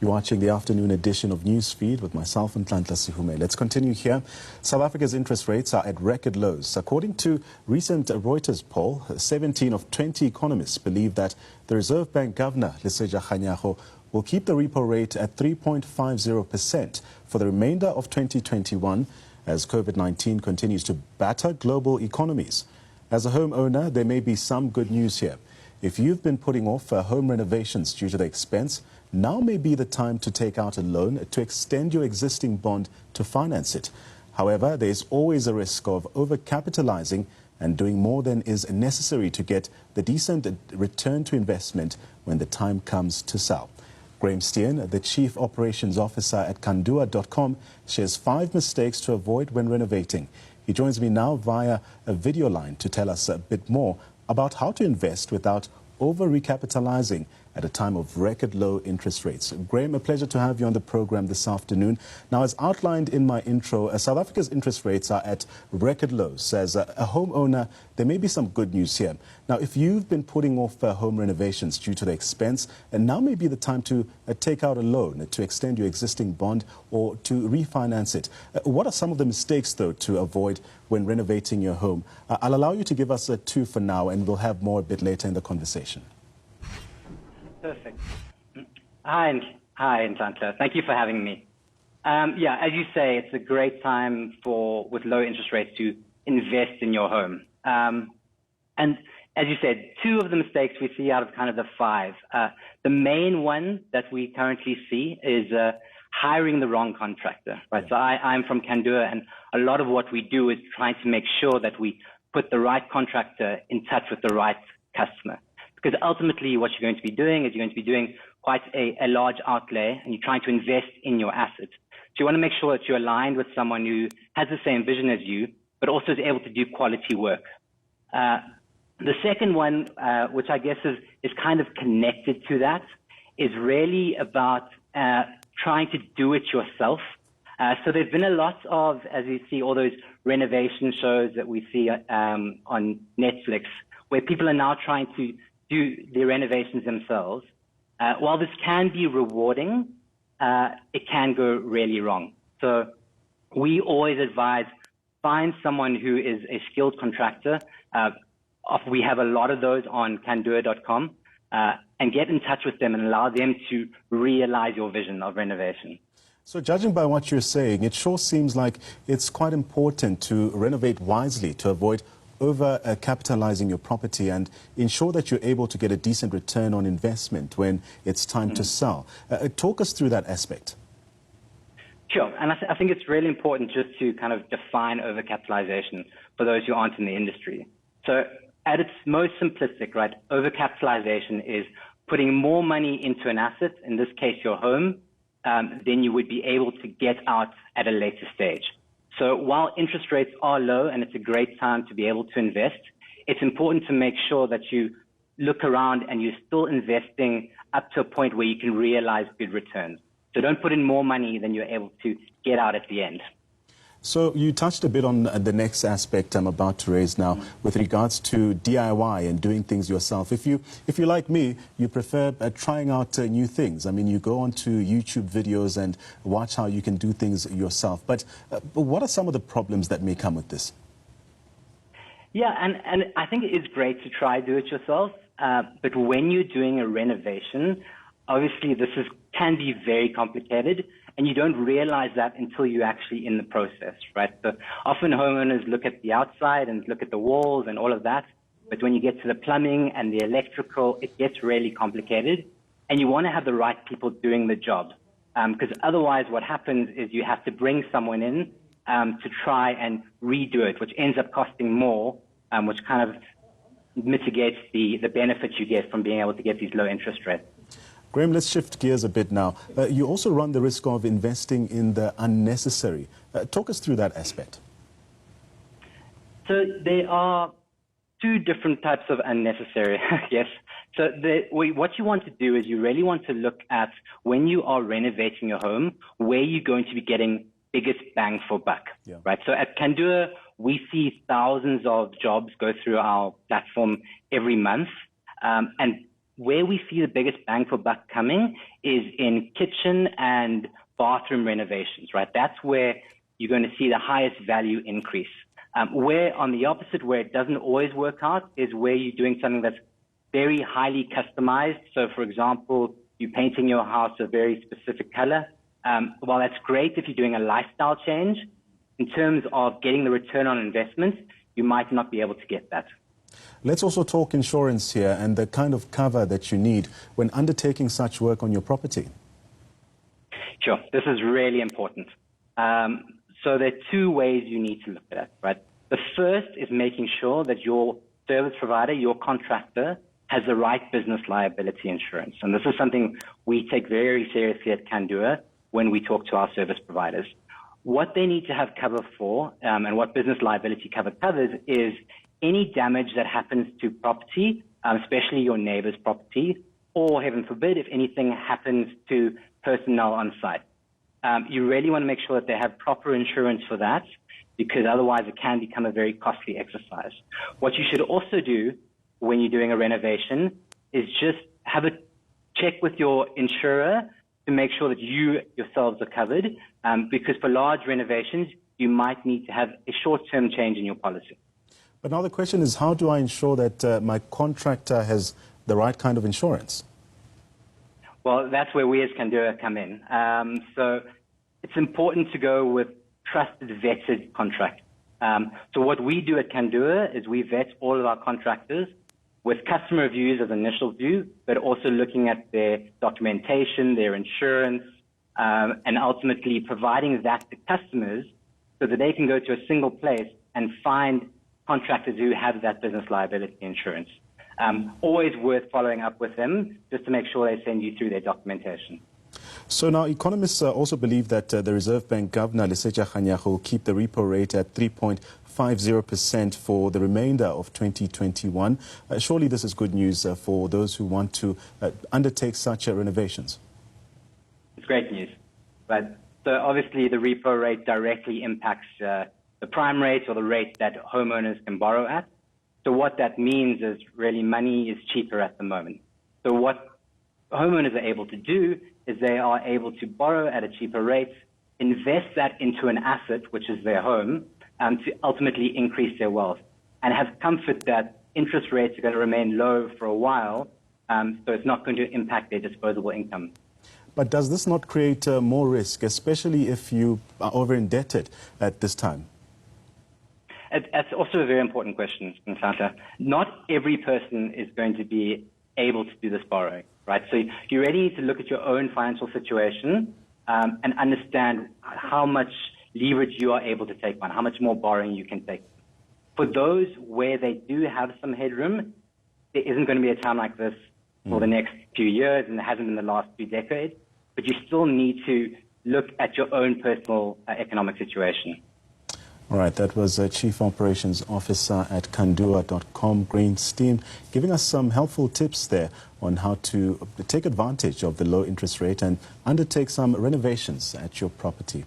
You're watching the afternoon edition of Newsfeed with myself and Ntlanhla Sihume. Let's continue here. South Africa's interest rates are at record lows. According to recent Reuters poll, 17 of 20 economists believe that the Reserve Bank Governor, Lesetja Kganyago, will keep the repo rate at 3.50% for the remainder of 2021 as COVID-19 continues to batter global economies. As a homeowner, there may be some good news here. If you've been putting off home renovations due to the expense, now may be the time to take out a loan to extend your existing bond to finance it. However, there is always a risk of overcapitalizing and doing more than is necessary to get the decent return to investment when the time comes to sell. Graeme Steen, the Chief Operations Officer at Kandua.com, shares 5 mistakes to avoid when renovating. He joins me now via a video line to tell us a bit more about how to invest without over-recapitalizing at a time of record low interest rates. Graeme, a pleasure to have you on the program this afternoon. Now, as outlined in my intro, South Africa's interest rates are at record lows. As a homeowner, there may be some good news here. Now, if you've been putting off home renovations due to the expense, and now may be the time to take out a loan to extend your existing bond or to refinance it. What are some of the mistakes, though, to avoid when renovating your home? I'll allow you to give us 2 for now, and we'll have more a bit later in the conversation. Perfect. Hi, Ntlanhla. Thank you for having me. Yeah, as you say, it's a great time with low interest rates to invest in your home. And as you said, 2 of the mistakes we see out of kind of the 5. The main one that we currently see is hiring the wrong contractor. Right. So I'm from Kandua, and a lot of what we do is trying to make sure that we put the right contractor in touch with the right customer. Because ultimately what you're going to be doing is you're going to be doing quite a large outlay, and you're trying to invest in your assets. So you want to make sure that you're aligned with someone who has the same vision as you, but also is able to do quality work. The second one, which I guess is kind of connected to that, is really about trying to do it yourself. So there's been a lot of, as you see, all those renovation shows that we see on Netflix, where people are now trying to do the renovations themselves. While this can be rewarding, it can go really wrong. So we always advise, find someone who is a skilled contractor. We have a lot of those on Kandua.com, and get in touch with them and allow them to realize your vision of renovation. So judging by what you're saying, it sure seems like it's quite important to renovate wisely to avoid over-capitalizing your property and ensure that you're able to get a decent return on investment when it's time to sell. Talk us through that aspect. Sure, and I think it's really important just to kind of define over-capitalization for those who aren't in the industry. So at its most simplistic, right, over-capitalization is putting more money into an asset, in this case your home, than you would be able to get out at a later stage. So while interest rates are low and it's a great time to be able to invest, it's important to make sure that you look around and you're still investing up to a point where you can realize good returns. So don't put in more money than you're able to get out at the end. So you touched a bit on the next aspect I'm about to raise now with regards to DIY and doing things yourself. If you're like me, you prefer trying out new things. I mean, you go onto YouTube videos and watch how you can do things yourself. But what are some of the problems that may come with this? Yeah, and I think it is great to try do it yourself. But when you're doing a renovation, obviously this can be very complicated. And you don't realize that until you're actually in the process, right? So often homeowners look at the outside and look at the walls and all of that. But when you get to the plumbing and the electrical, it gets really complicated. And you want to have the right people doing the job. Because otherwise what happens is you have to bring someone in to try and redo it, which ends up costing more, which kind of mitigates the benefits you get from being able to get these low interest rates. Graeme, let's shift gears a bit now. You also run the risk of investing in the unnecessary. Talk us through that aspect. So there are 2 different types of unnecessary, yes. So what you want to do is you really want to look at, when you are renovating your home, where you're going to be getting biggest bang for buck, right? So at Kandua, we see thousands of jobs go through our platform every month. And where we see the biggest bang for buck coming is in kitchen and bathroom renovations, right? That's where you're going to see the highest value increase. Where on the opposite, where it doesn't always work out, is where you're doing something that's very highly customized. So, for example, you're painting your house a very specific color. While that's great if you're doing a lifestyle change, in terms of getting the return on investment, you might not be able to get that. Let's also talk insurance here and the kind of cover that you need when undertaking such work on your property. Sure, this is really important. So there are two ways you need to look at it, right? The first is making sure that your service provider, your contractor, has the right business liability insurance. And this is something we take very seriously at Kandua when we talk to our service providers. What they need to have cover for, and what business liability cover covers, is any damage that happens to property, especially your neighbor's property, or heaven forbid, if anything happens to personnel on site. You really want to make sure that they have proper insurance for that, because otherwise it can become a very costly exercise. What you should also do when you're doing a renovation is just have a check with your insurer to make sure that you yourselves are covered, because for large renovations, you might need to have a short-term change in your policy. But now the question is, how do I ensure that my contractor has the right kind of insurance? Well, that's where we as Kandua come in. So it's important to go with trusted, vetted contractors. So what we do at Kandua is we vet all of our contractors with customer reviews as initial view, but also looking at their documentation, their insurance, and ultimately providing that to customers so that they can go to a single place and find contractors who have that business liability insurance. Always worth following up with them just to make sure they send you through their documentation. So now economists also believe that the Reserve Bank Governor, Lesetja Kganyago, will keep the repo rate at 3.50% for the remainder of 2021. Surely this is good news for those who want to undertake such renovations. It's great news. But so obviously the repo rate directly impacts the prime rate, or the rate that homeowners can borrow at. So what that means is really money is cheaper at the moment. So what homeowners are able to do is they are able to borrow at a cheaper rate, invest that into an asset, which is their home, to ultimately increase their wealth, and have comfort that interest rates are going to remain low for a while, so it's not going to impact their disposable income. But does this not create more risk, especially if you are over-indebted at this time? That's also a very important question, Nsanta. Not every person is going to be able to do this borrowing, right? So you really need to look at your own financial situation and understand how much leverage you are able to take on, how much more borrowing you can take. For those where they do have some headroom, there isn't going to be a time like this for the next few years, and there hasn't in the last few decades, but you still need to look at your own personal economic situation. All right, that was Chief Operations Officer at Kandua.com, Graeme Steen, giving us some helpful tips there on how to take advantage of the low interest rate and undertake some renovations at your property.